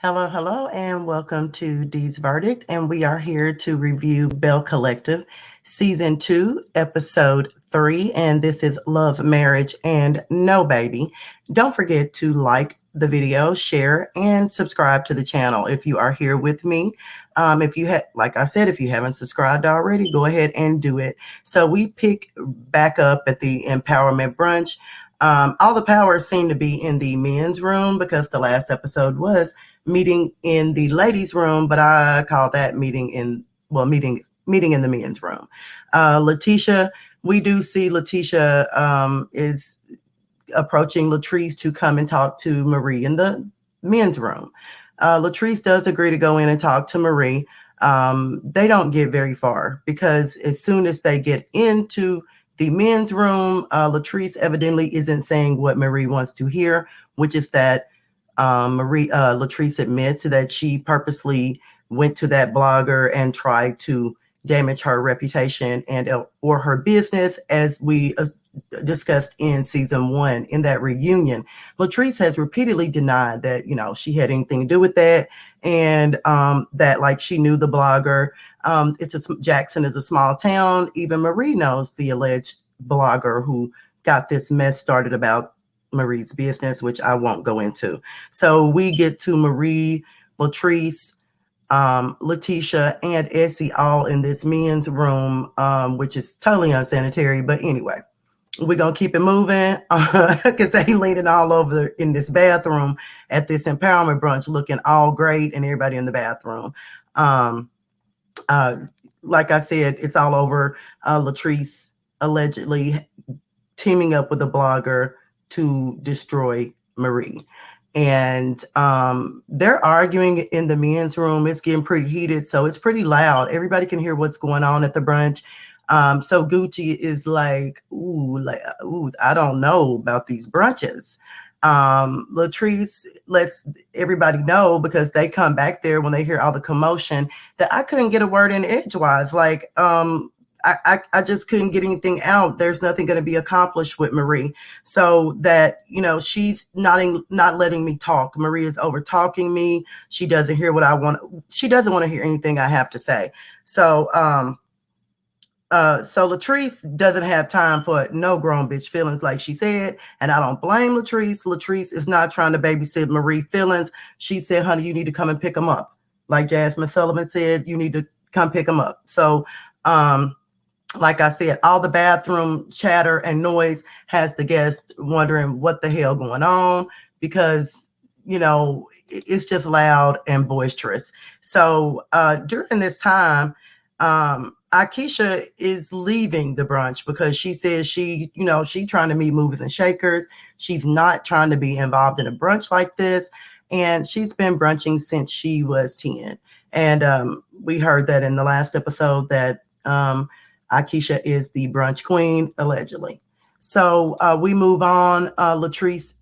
Hello, hello, and welcome to Dee's Verdict. And we are here to review Belle Collective, Season 2, Episode 3. And this is Love, Marriage, and No Baby. Don't forget to like the video, share, and subscribe to the channel if you are here with me. If you had, like I said, if you haven't subscribed already, go ahead and do it. So we pick back up at the Empowerment Brunch. All the power seemed to be in the men's room because the last episode was meeting in the ladies' room, but I call that meeting in the men's room. Lateshia, we do see Lateshia is approaching Latrice to come and talk to Marie in the men's room. Latrice does agree to go in and talk to Marie. They don't get very far because as soon as they get into the men's room, Latrice evidently isn't saying what Marie wants to hear, which is that Latrice admits that she purposely went to that blogger and tried to damage her reputation and or her business, as we discussed in season 1 in that reunion. Latrice has repeatedly denied that she had anything to do with that, and that like she knew the blogger. Jackson is a small town. Even Marie knows the alleged blogger who got this mess started about Marie's business, which I won't go into. So we get to Marie, Latrice, Lateshia, and Essie all in this men's room, which is totally unsanitary. But anyway, we're going to keep it moving because they leaning all over in this bathroom at this empowerment brunch, looking all great, and everybody in the bathroom. Like I said, it's all over Latrice allegedly teaming up with a blogger to destroy Marie. And they're arguing in the men's room. It's getting pretty heated, so it's pretty loud. Everybody can hear what's going on at the brunch. So Gucci is like, ooh, I don't know about these brunches. Latrice lets everybody know, because they come back there when they hear all the commotion, that I couldn't get a word in edgewise. Like, I just couldn't get anything out. There's nothing going to be accomplished with Marie. So that, she's not letting me talk. Marie is over talking me. She doesn't hear what I want. She doesn't want to hear anything I have to say. So, so Latrice doesn't have time for no grown bitch feelings, like she said. And I don't blame Latrice. Latrice is not trying to babysit Marie feelings. She said, honey, you need to come and pick them up. Like Jasmine Sullivan said, you need to come pick them up. So, like I said, all the bathroom chatter and noise has the guests wondering what the hell going on, because, it's just loud and boisterous. So during this time, Aikeshia is leaving the brunch because she says she's trying to meet movers and shakers. She's not trying to be involved in a brunch like this. And she's been brunching since she was 10. And we heard that in the last episode that Aikeshia is the brunch queen, allegedly. So we move on. Lateshia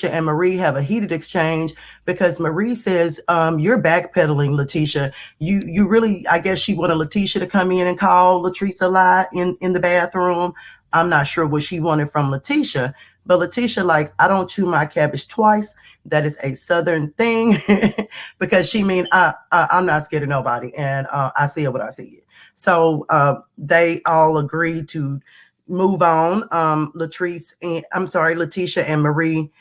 and Marie have a heated exchange because Marie says, you're backpedaling, Lateshia. You really, I guess she wanted Lateshia to come in and call Latrice a lie in the bathroom. I'm not sure what she wanted from Lateshia, but Lateshia, like, I don't chew my cabbage twice. That is a Southern thing because she mean, I'm not scared of nobody, and I see it what I see it. So they all agreed to move on. Lateshia and Marie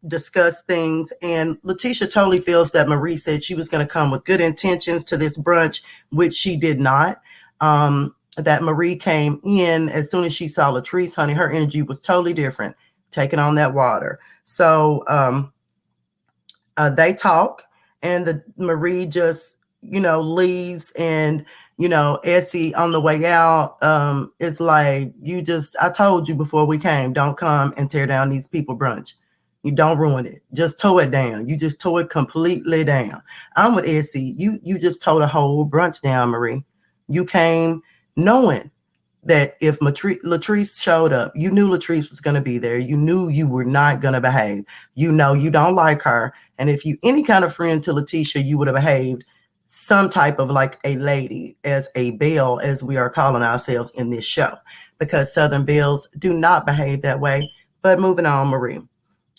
discuss things, and Lateshia totally feels that Marie said she was going to come with good intentions to this brunch, which she did not. That Marie came in as soon as she saw Latrice, honey, her energy was totally different, taking on that water. So they talk, and Marie just leaves, and Essie on the way out is like, I told you before we came, don't come and tear down these people brunch. You don't ruin it. Just tow it down. You just tow it completely down. I'm with Essie. You just towed a whole brunch down, Marie. You came knowing that if Latrice showed up, you knew Latrice was going to be there. You knew you were not going to behave. You don't like her. And if you any kind of friend to Lateshia, you would have behaved some type of like a lady, as a Belle, as we are calling ourselves in this show, because Southern Belles do not behave that way. But moving on, Marie.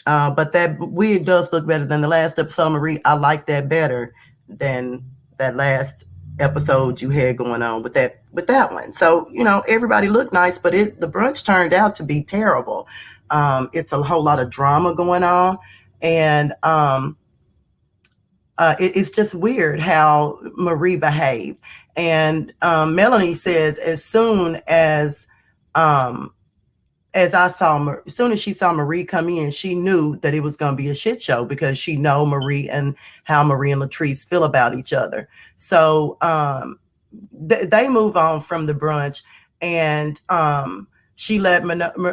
But that wig does look better than the last episode, Marie. I like that better than that last episode you had going on with that one. So everybody looked nice, but the brunch turned out to be terrible. It's a whole lot of drama going on, and it's just weird how Marie behaved. And Melanie says um, as soon as she saw Marie come in, she knew that it was going to be a shit show because she know Marie and how Marie and Latrice feel about each other. So they move on from the brunch, and she let,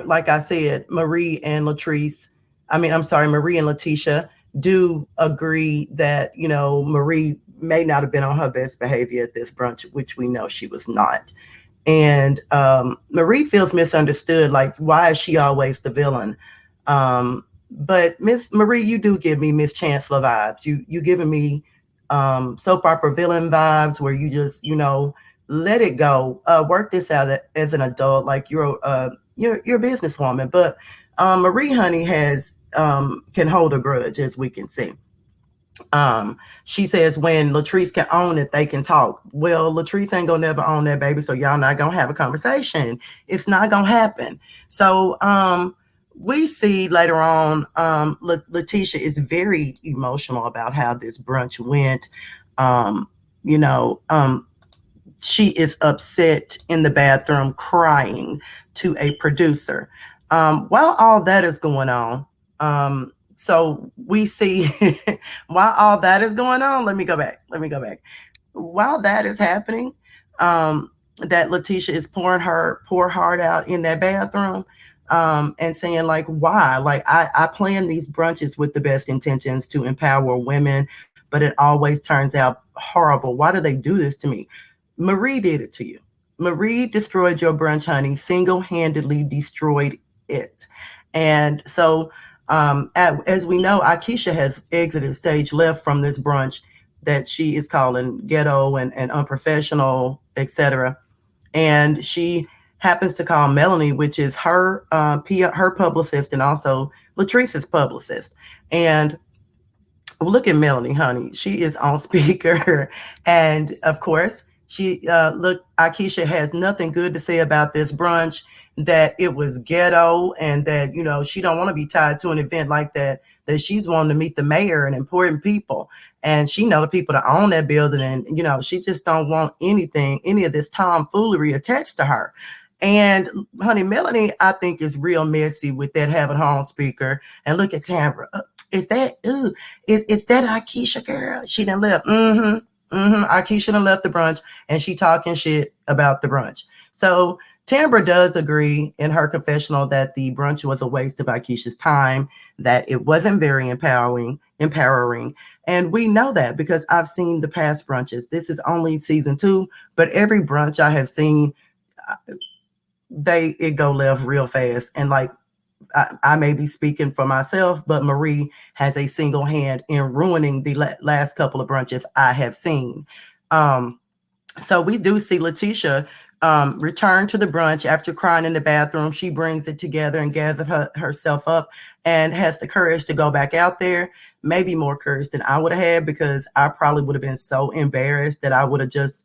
like I said, Marie and Latrice. I mean, I'm sorry, Marie and Lateshia do agree that Marie may not have been on her best behavior at this brunch, which we know she was not. And Marie feels misunderstood. Like, why is she always the villain? But Miss Marie, you do give me Miss Chancellor vibes. You giving me soap opera villain vibes, where you just let it go, work this out as an adult, like you're a businesswoman. But Marie, honey, has can hold a grudge, as we can see. She says when Latrice can own it, they can talk. Well, Latrice ain't gonna never own that baby, so y'all not gonna have a conversation. It's not gonna happen. So we see later on, Lateshia is very emotional about how this brunch went. Um, you know, um, she is upset in the bathroom crying to a producer. While all that is going on, so we see while all that is going on, let me go back. While that is happening, that Lateshia is pouring her poor heart out in that bathroom, and saying like, why? Like I plan these brunches with the best intentions to empower women, but it always turns out horrible. Why do they do this to me? Marie did it to you. Marie destroyed your brunch, honey, single-handedly destroyed it. And so, as we know, Aikeshia has exited stage left from this brunch that she is calling ghetto and unprofessional, etc. And she happens to call Melanie, which is her her publicist and also Latrice's publicist. And look at Melanie, honey. She is on speaker. And of course, Aikeshia has nothing good to say about this brunch, that it was ghetto, and that, she don't want to be tied to an event like that she's wanting to meet the mayor and important people. And she know the people that own that building. And, she just don't want any of this tomfoolery attached to her. And honey, Melanie, I think, is real messy with that having her on speaker. And look at Tambra. Is that is that Aikeshia girl? She done left. Aikeshia done left the brunch, and she talking shit about the brunch. So Tambra does agree in her confessional that the brunch was a waste of Aikeshia's time, that it wasn't very empowering. And we know that because I've seen the past brunches. This is only season 2, but every brunch I have seen, it go left real fast. And like, I may be speaking for myself, but Marie has a single hand in ruining the last couple of brunches I have seen. So we do see Lateshia return to the brunch after crying in the bathroom. She brings it together and gathers herself up and has the courage to go back out there. Maybe more courage than I would have had, because I probably would have been so embarrassed that I would have just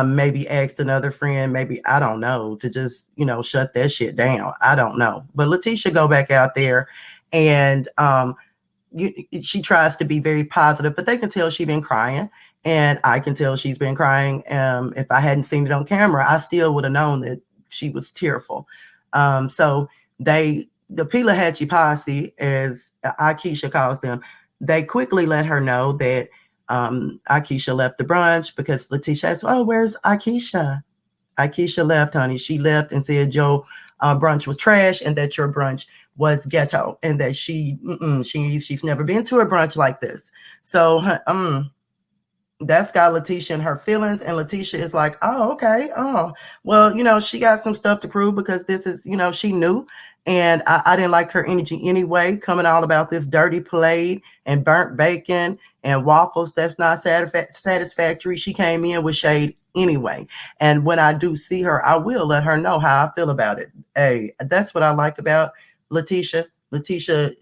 maybe asked another friend, maybe, I don't know, to just, shut that shit down. I don't know. But Lateshia go back out there, and she tries to be very positive, but they can tell she's been crying, and I can tell she's been crying. If I hadn't seen it on camera, I still would have known that she was tearful. So the Pilahatchee posse, as Aikeshia calls them, they quickly let her know that Aikeshia left the brunch, because Lateshia asked, oh, where's Aikeshia? Aikeshia left, honey. She left and said your brunch was trash, and that your brunch was ghetto, and that she's never been to a brunch like this. So that's got Lateshia in her feelings, and Lateshia is like, oh, okay. Oh, well, she got some stuff to prove, because this is, she knew. And I didn't like her energy anyway, coming all about this dirty plate and burnt bacon and waffles. That's not satisfactory. She came in with shade anyway. And when I do see her, I will let her know how I feel about it. Hey, that's what I like about Lateshia. Lateshia,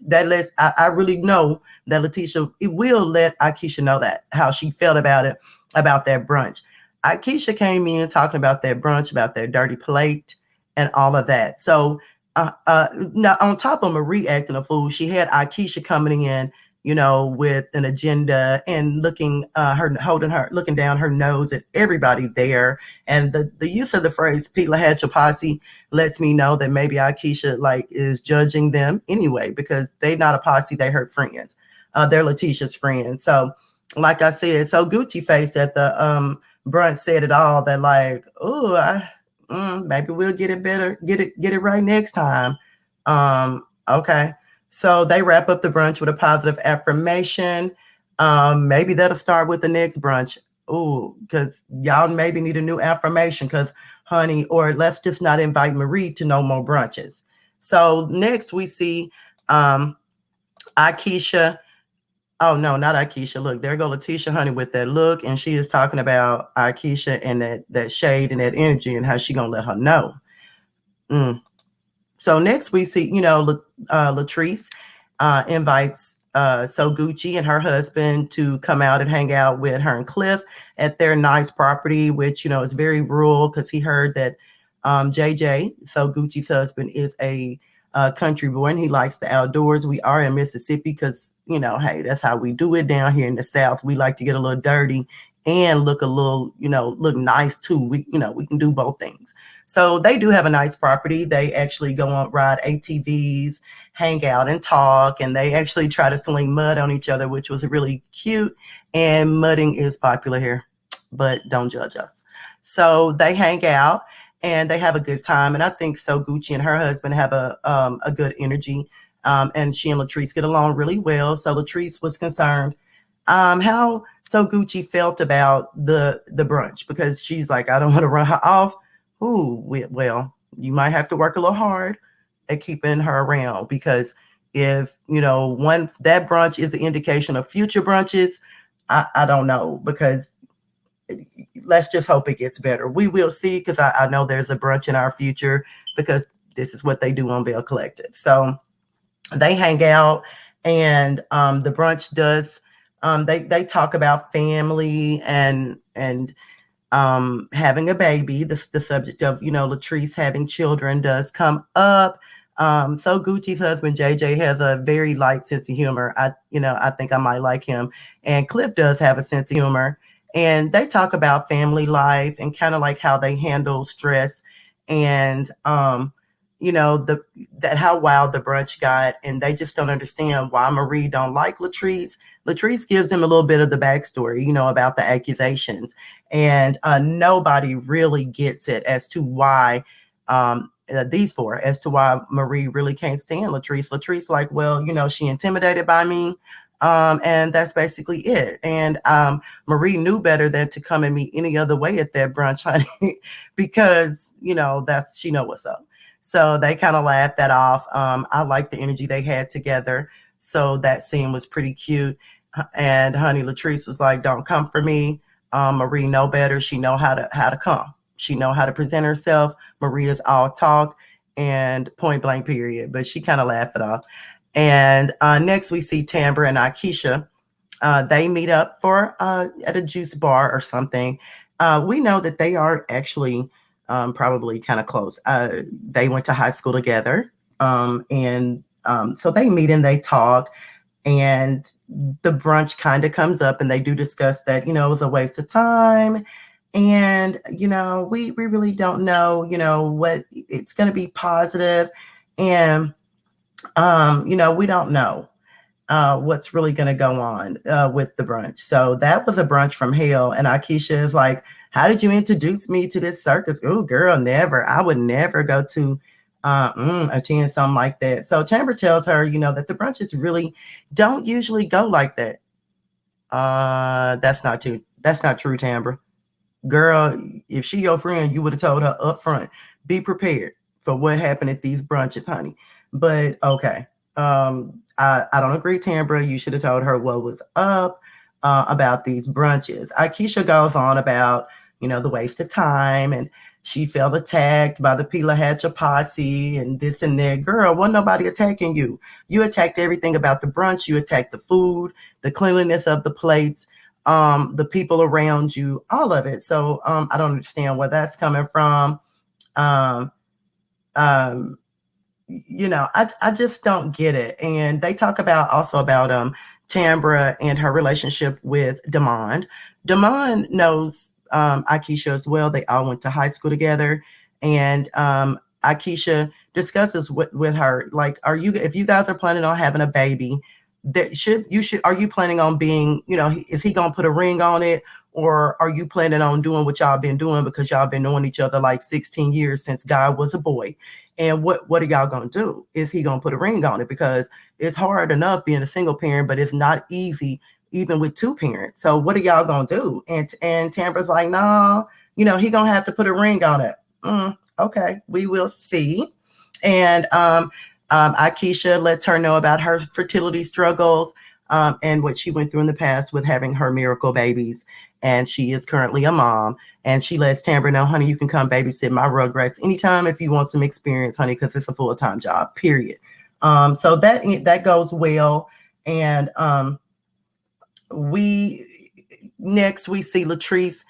I really know that Lateshia, it will let Aikeshia know that, how she felt about it, about that brunch. Aikeshia came in talking about that brunch, about their dirty plate and all of that. So, now on top of Marie acting a fool, she had Aikeshia coming in, with an agenda and looking down her nose at everybody there. And the use of the phrase "Pila had your posse" lets me know that maybe Aikeshia is judging them anyway, because they not a posse, they her friends. They're Letitia's friends. So, like I said, so Gucci face at the brunch said it all. That maybe we'll get it better, get it right next time. Okay. So they wrap up the brunch with a positive affirmation. Maybe that'll start with the next brunch. Oh, because y'all maybe need a new affirmation, because honey, or let's just not invite Marie to no more brunches. So next we see Aikeshia. Oh no, not Aikeshia. Look, there go Lateshia, honey, with that look, and she is talking about Aikeshia and that shade and that energy, and how she gonna let her know. So next we see, Latrice invites So Gucci and her husband to come out and hang out with her and Cliff at their nice property, which, is very rural, because he heard that JJ, So Gucci's husband, is a country boy and he likes the outdoors. We are in Mississippi because, hey, that's how we do it down here in the South. We like to get a little dirty and look a little, look nice too. We can do both things. So they do have a nice property. They actually go on ride ATVs, hang out and talk, and they actually try to sling mud on each other, which was really cute. And mudding is popular here, but don't judge us. So they hang out and they have a good time. And I think So Gucci and her husband have a good energy. And she and Latrice get along really well. So Latrice was concerned how So Gucci felt about the brunch, because she's like, I don't want to run her off. Ooh, well, you might have to work a little hard at keeping her around, because if, that brunch is an indication of future brunches, I don't know, because let's just hope it gets better. We will see, because I know there's a brunch in our future, because this is what they do on Belle Collective. So they hang out, and the brunch does, they talk about family and having a baby. The subject of, Latrice having children does come up. So Gucci's husband, JJ, has a very light sense of humor. I think I might like him. And Cliff does have a sense of humor. And they talk about family life and kind of like how they handle stress, and, that how wild the brunch got. And they just don't understand why Marie don't like Latrice. Latrice gives him a little bit of the backstory, about the accusations. And nobody really gets it as to why, these four, as to why Marie really can't stand Latrice. Latrice, like, well, she intimidated by me. And that's basically it. And Marie knew better than to come at me any other way at that brunch, honey, because, she know what's up. So they kind of laughed that off. I like the energy they had together. So that scene was pretty cute. And honey, Latrice was like, don't come for me. Marie know better. She know how to come. She know how to present herself. Marie is all talk and point blank period. But she kind of laughed it off. And next we see Tambra and Aikeshia. They meet up for at a juice bar or something. We know that they are actually probably kind of close. They went to high school together. And so they meet and they talk. And the brunch kind of comes up, and they do discuss that, it was a waste of time. And, we really don't know, what it's going to be positive. And, we don't know what's really going to go on with the brunch. So that was a brunch from hell. And Aikeshia is like, how did you introduce me to this circus? Oh, girl, never. I would never go to attend something like that. So Tambra tells her, that the brunches really don't usually go like that. That's not true. That's not true, Tambra. Girl, if she your friend, you would have told her up front, be prepared for what happened at these brunches, honey. But okay. I don't agree, Tambra. You should have told her what was up about these brunches. Aikeshia goes on about, the waste of time. And she felt attacked by the Pelahatcha posse and this and that. Girl, wasn't nobody attacking you. You attacked everything about the brunch. You attacked the food, the cleanliness of the plates, the people around you, all of it. So I don't understand where that's coming from. Um, um, I just don't get it. And they talk about also about Tambra and her relationship with Demond. Demond knows Aikeshia as well. They all went to high school together, and Aikeshia discusses with her, like, are you, if you guys are planning on having a baby, that should are you planning on being, is he gonna put a ring on it, or are you planning on doing what y'all been doing, because y'all been knowing each other like 16 years since God was a boy? And what are y'all gonna do? Is he gonna put a ring on it? Because it's hard enough being a single parent, but it's not easy even with two parents. So what are y'all gonna do? And Tambra's like, no, he gonna have to put a ring on it. Okay, we will see. And Aikeshia lets her know about her fertility struggles, and what she went through in the past with having her miracle babies. And she is currently a mom. And she lets Tambra know, honey, you can come babysit my Rugrats anytime if you want some experience, honey, because it's a full-time job, period. So that goes well. And we see Latrice.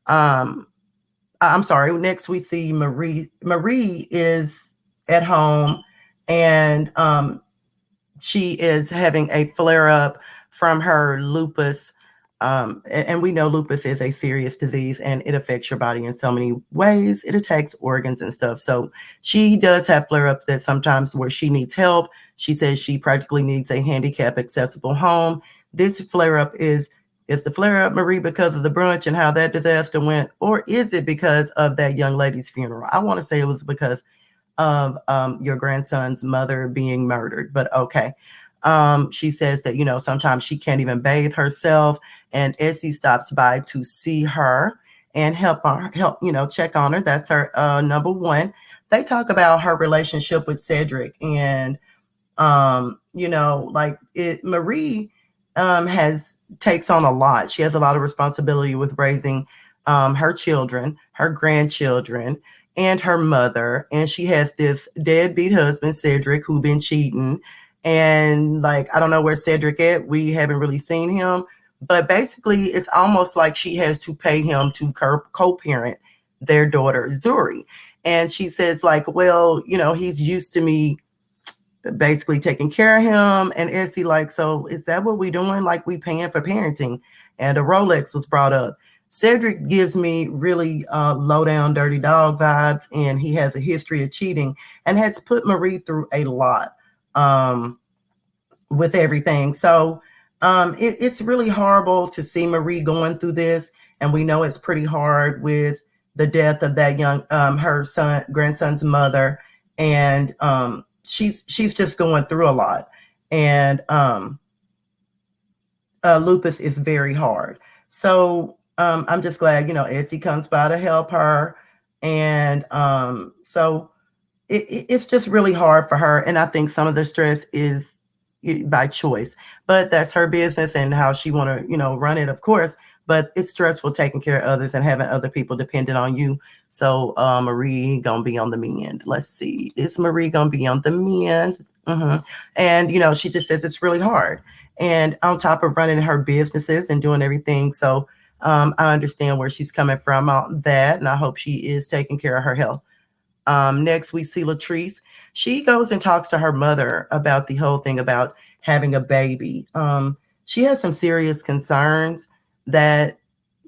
I'm sorry. Next we see Marie. Marie is at home, and she is having a flare up from her lupus. And we know lupus is a serious disease, and it affects your body in so many ways. It attacks organs and stuff. So she does have flare-ups that sometimes where she needs help. She says she practically needs a handicap accessible home. This flare-up is the flare-up, Marie, because of the brunch and how that disaster went, or is it because of that young lady's funeral? I want to say it was because of your grandson's mother being murdered, but okay. She says that, sometimes she can't even bathe herself, and Essie stops by to see her and help, check on her. That's her number one. They talk about her relationship with Cedric, and, Marie takes on a lot. She has a lot of responsibility with raising her children, her grandchildren, and her mother. And she has this deadbeat husband, Cedric, who been cheating. And I don't know where Cedric at. We haven't really seen him. But basically, it's almost like she has to pay him to co-parent their daughter, Zuri. And she says, well, he's used to me basically taking care of him. And Essie so is that what we doing? We paying for parenting? And a Rolex was brought up. Cedric gives me really low down dirty dog vibes, and he has a history of cheating and has put Marie through a lot with everything. So it's really horrible to see Marie going through this. And we know it's pretty hard with the death of that her grandson's mother. And she's just going through a lot. And lupus is very hard. So I'm just glad, Essie comes by to help her. And so it's just really hard for her. And I think some of the stress is by choice, but that's her business and how she want to, run it, of course. But it's stressful taking care of others and having other people dependent on you. So Marie gonna be on the mend. Let's see, is Marie gonna be on the mend? And she just says it's really hard. And on top of running her businesses and doing everything, so I understand where she's coming from on that, and I hope she is taking care of her health. Next, we see Latrice. She goes and talks to her mother about the whole thing about having a baby. She has some serious concerns that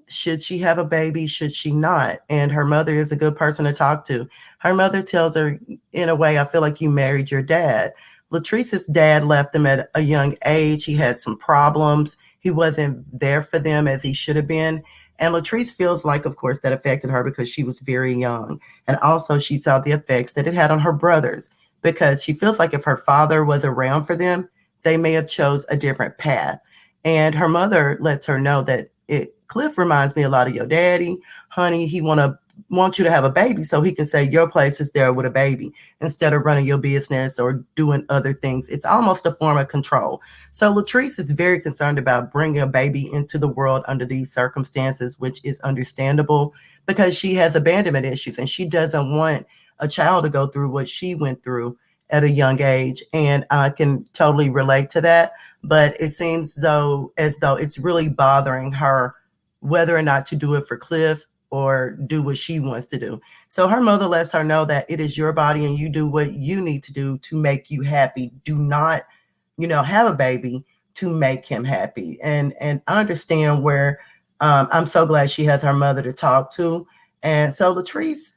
should she have a baby, should she not? And her mother is a good person to talk to. Her mother tells her, in a way, I feel like you married your dad. Latrice's dad left them at a young age. He had some problems. He wasn't there for them as he should have been. And Latrice feels like, of course, that affected her because she was very young. And also she saw the effects that it had on her brothers, because she feels like if her father was around for them, they may have chose a different path. And her mother lets her know that Cliff reminds me a lot of your daddy. Honey, he wants you to have a baby so he can say your place is there with a baby instead of running your business or doing other things. It's almost a form of control. So Latrice is very concerned about bringing a baby into the world under these circumstances, which is understandable. because she has abandonment issues and she doesn't want a child to go through what she went through at a young age. And I can totally relate to that. But it seems as though it's really bothering her whether or not to do it for Cliff or do what she wants to do. So her mother lets her know that it is your body and you do what you need to do to make you happy. Do not, have a baby to make him happy. And I understand where I'm so glad she has her mother to talk to. And so Latrice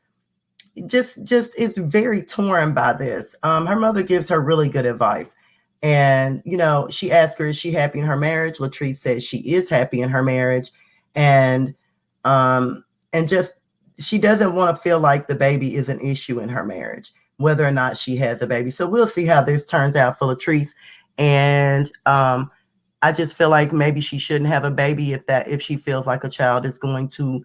just is very torn by this. Her mother gives her really good advice. And, she asked her, is she happy in her marriage? Latrice says she is happy in her marriage. And just she doesn't want to feel like the baby is an issue in her marriage, whether or not she has a baby. So we'll see how this turns out for Latrice. And I just feel like maybe she shouldn't have a baby if she feels like a child is going to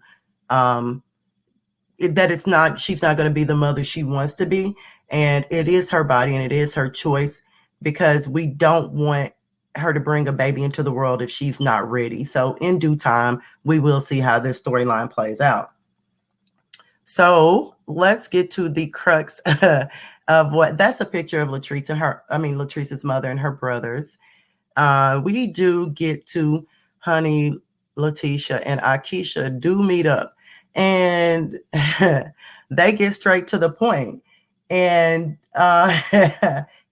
she's not going to be the mother she wants to be. And it is her body and it is her choice, because we don't want her to bring a baby into the world if she's not ready. So in due time, we will see how this storyline plays out. So let's get to the crux of that's a picture of Latrice and Latrice's mother and her brothers. We do get to honey Lateshia and Aikeshia do meet up, and they get straight to the point. And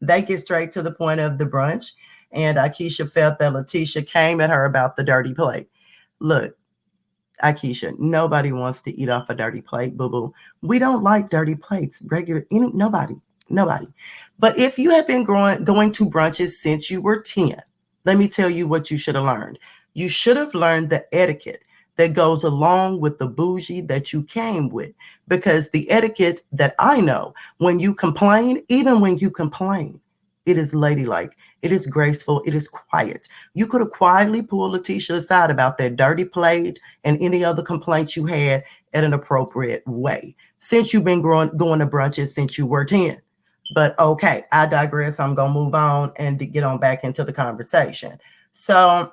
they get straight to the point of the brunch. And Aikeshia felt that Lateshia came at her about the dirty plate. Look, Aikeshia, nobody wants to eat off a dirty plate, boo-boo. We don't like dirty plates. Nobody. But if you have been going to brunches since you were 10, let me tell you what you should have learned. You should have learned the etiquette that goes along with the bougie that you came with. Because the etiquette that I know, when you complain, even when you complain, it is ladylike, it is graceful, it is quiet. You could have quietly pulled Lateshia aside about that dirty plate and any other complaints you had at an appropriate way, since you've been going to brunches since you were 10. But okay, I digress. I'm going to move on and get on back into the conversation. So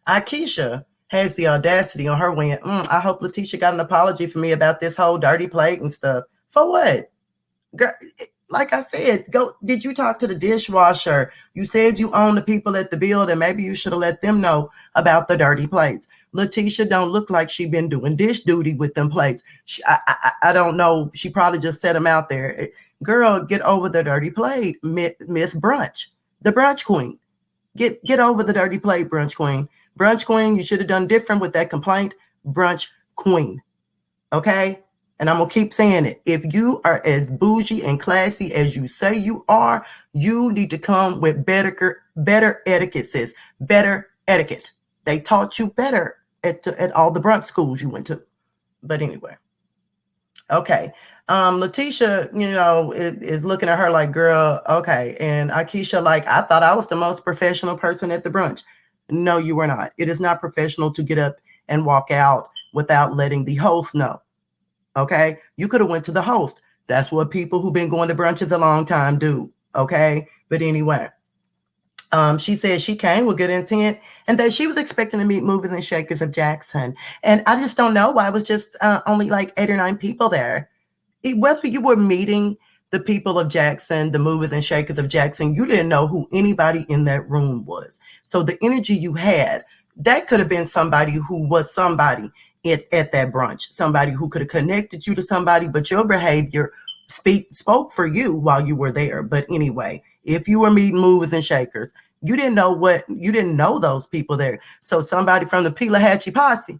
Aikeshia has the audacity on her wing. I hope Lateshia got an apology for me about this whole dirty plate and stuff. For what? Girl, like I said, did you talk to the dishwasher? You said you own the people at the building. Maybe you should have let them know about the dirty plates. Lateshia don't look like she been doing dish duty with them plates. I don't know. She probably just set them out there. Girl, get over the dirty plate, Miss Brunch, the brunch queen. Get over the dirty plate, brunch queen. Brunch queen, you should have done different with that complaint. Brunch queen. Okay? And I'm going to keep saying it. If you are as bougie and classy as you say you are, you need to come with better etiquette, sis. Better etiquette. They taught you better at all the brunch schools you went to. But anyway. Okay. Lateshia, is looking at her like, girl, okay. And Aikeshia, like, I thought I was the most professional person at the brunch. No, you were not. It is not professional to get up and walk out without letting the host know. Okay. You could have went to the host. That's what people who've been going to brunches a long time do. Okay. But anyway, she said she came with good intent and that she was expecting to meet movers and shakers of Jackson. And I just don't know why it was just only like 8 or 9 people there. Whether you were meeting the people of Jackson, the movers and shakers of Jackson, you didn't know who anybody in that room was. So the energy you had, that could have been somebody who was somebody at that brunch, somebody who could have connected you to somebody, but your behavior spoke for you while you were there. But anyway, if you were meeting movers and shakers, you didn't know those people there. So somebody from the Pelahatchie posse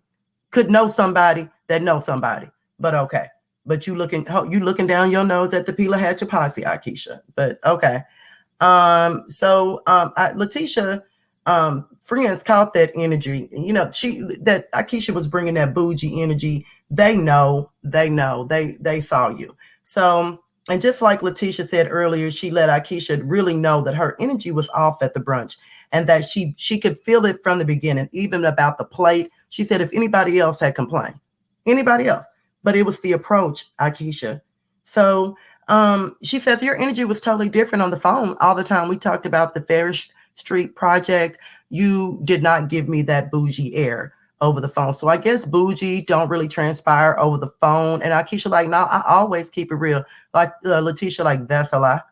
could know somebody that knows somebody. But okay. But you looking down your nose at the Pelahatchie posse, Aikeshia. But okay. Lateshia, friends caught that energy. That Aikeshia was bringing that bougie energy. They saw you. So, and just like Lateshia said earlier, she let Aikeshia really know that her energy was off at the brunch and that she could feel it from the beginning, even about the plate. She said if anybody else had complained, but it was the approach, Aikeshia. So she says your energy was totally different on the phone all the time. We talked about the Ferris Street project. You did not give me that bougie air. over the phone. So I guess bougie don't really transpire over the phone. And Aikesha like, no, I always keep it real. Like Lateshia like, that's a lie.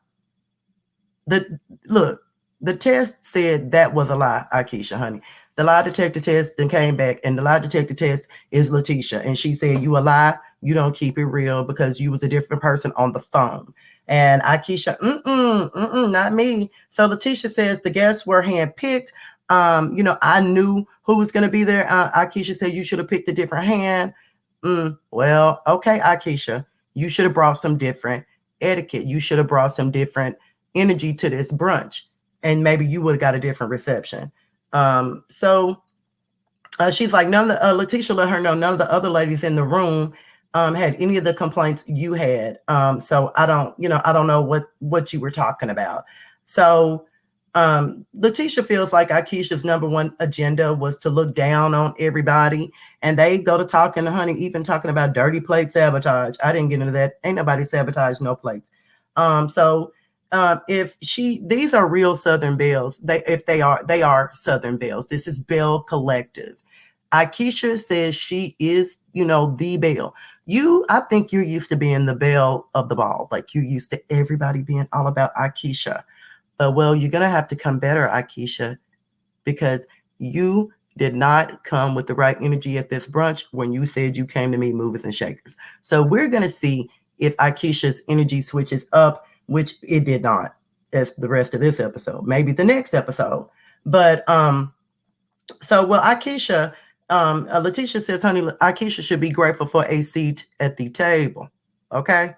The look, the test said that was a lie, Aikesha, honey. The lie detector test then came back, and the lie detector test is Lateshia, and she said you a lie. You don't keep it real because you was a different person on the phone. And Aikesha, not me. So Lateshia says the guests were handpicked. I knew who was going to be there. Aikesha said you should have picked a different hand. Well, okay, Aikesha, you should have brought some different etiquette. You should have brought some different energy to this brunch, and maybe you would have got a different reception. So she's like, none of the, Lateshia let her know none of the other ladies in the room had any of the complaints you had. So I don't know what you were talking about. So Lateshia feels like Aikesha's number one agenda was to look down on everybody, and they go to talking to honey, even talking about dirty plate sabotage. I didn't get into that. Ain't nobody sabotage no plates. So if these are real Southern Bells, they are Southern Bells. This is Belle Collective. Aikesha says she is, the Belle. I think you're used to being the belle of the ball. Like you're used to everybody being all about Aikesha. But well, you're gonna have to come better, Aikesha, because you did not come with the right energy at this brunch when you said you came to meet movers and shakers. So we're gonna see if Aikesha's energy switches up, which it did not as the rest of this episode, maybe the next episode. But Aikesha, Lateshia says, honey, Aikesha should be grateful for a seat at the table. Okay?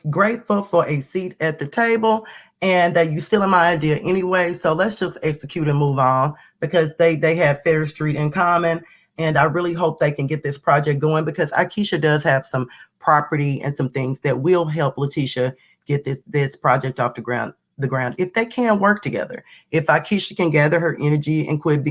Grateful for a seat at the table, and that you still in my idea anyway. So let's just execute and move on, because they have Fair Street in common. And I really hope they can get this project going, because Aikesha does have some property and some things that will help Lateshia get this project off the ground if they can work together. If Aikesha can gather her energy and quit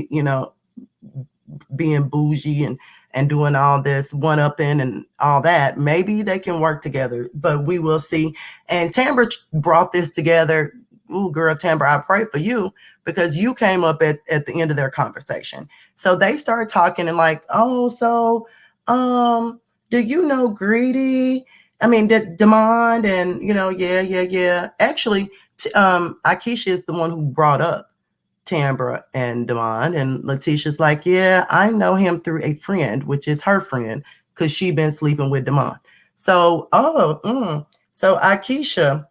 being bougie and doing all this one-upping and all that, maybe they can work together, but we will see. And Tambra brought this together. Ooh, girl, Tambra, I pray for you, because you came up at the end of their conversation. So they started talking and like, oh, so do you know Greedy? I mean, Demond, and yeah. Actually, Aikesha is the one who brought up Tambra and Demond, and Lateshia's like, yeah, I know him through a friend, which is her friend, because she been sleeping with Demond. So, so Aikesha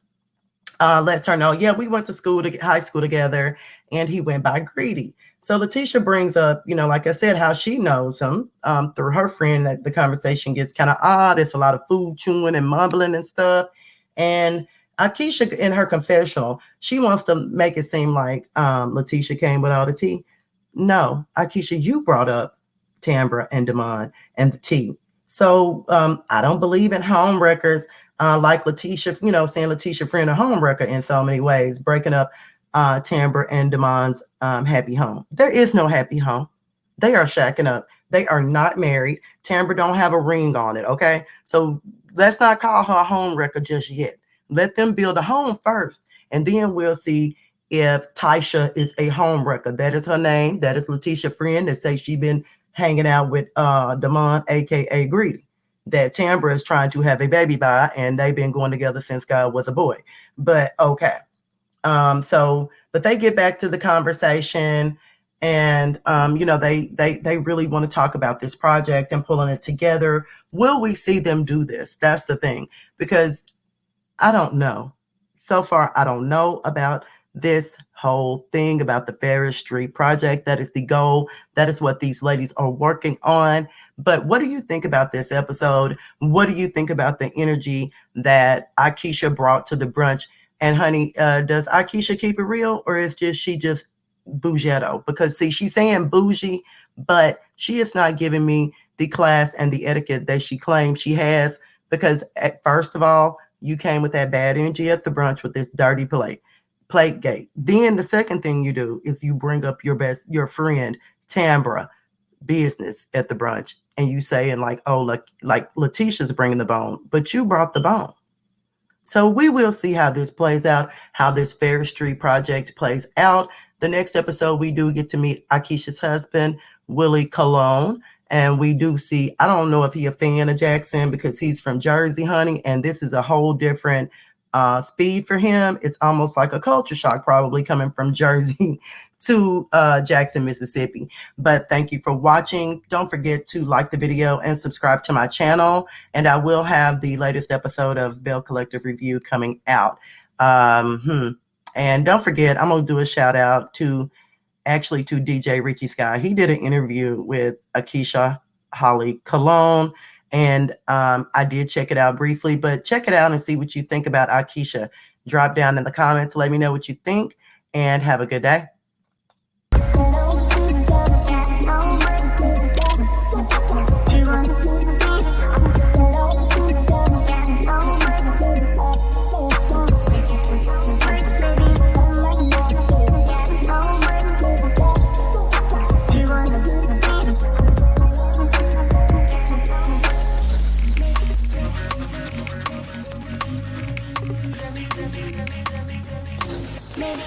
lets her know, yeah, we went to high school together, and he went by Greedy. So Lateshia brings up, like I said, how she knows him through her friend. That the conversation gets kind of odd. It's a lot of food chewing and mumbling and stuff. And Aikesha, in her confessional, she wants to make it seem like Lateshia came with all the tea. No, Aikesha, you brought up Tambra and Demond and the tea. So I don't believe in home wreckers like Lateshia, saying Lateshia friend a home wrecker in so many ways, breaking up Tambra and Demond's happy home. There is no happy home. They are shacking up. They are not married. Tambra don't have a ring on it, okay? So let's not call her a home wrecker just yet. Let them build a home first, and then we'll see if Tasha is a home wrecker. That is her name. That is Lateshia's friend that says she been hanging out with Demond, aka Greedy, that Tambra is trying to have a baby by, and they've been going together since God was a boy. But okay. But they get back to the conversation, and they really want to talk about this project and pulling it together. Will we see them do this? That's the thing, because I don't know. So far, I don't know about this whole thing about the Ferris Street project. That is the goal. That is what these ladies are working on. But what do you think about this episode? What do you think about the energy that Aikesha brought to the brunch? And honey, does Aikesha keep it real, or is she just bougetto? Because see, she's saying bougie, but she is not giving me the class and the etiquette that she claims she has. Because first of all, you came with that bad energy at the brunch with this dirty plate gate. Then the second thing you do is you bring up your friend Tambra business at the brunch, and you say, and like, oh, like Lateshia's bringing the bone, but you brought the bone. So we will see how this plays out, how this Fair Street project plays out. The next episode, we do get to meet Aikesha's husband. Willie Colon. And we do see, I don't know if he's a fan of Jackson because he's from Jersey, honey, and this is a whole different speed for him. It's almost like a culture shock probably coming from Jersey to Jackson, Mississippi. But thank you for watching. Don't forget to like the video and subscribe to my channel. And I will have the latest episode of Belle Collective Review coming out. And don't forget, I'm going to do a shout out to DJ Richie Sky. He did an interview with Aikeshia Holly Cologne. And I did check it out briefly, but check it out and see what you think about Aikeshia. Drop down in the comments. Let me know what you think and have a good day. Maybe.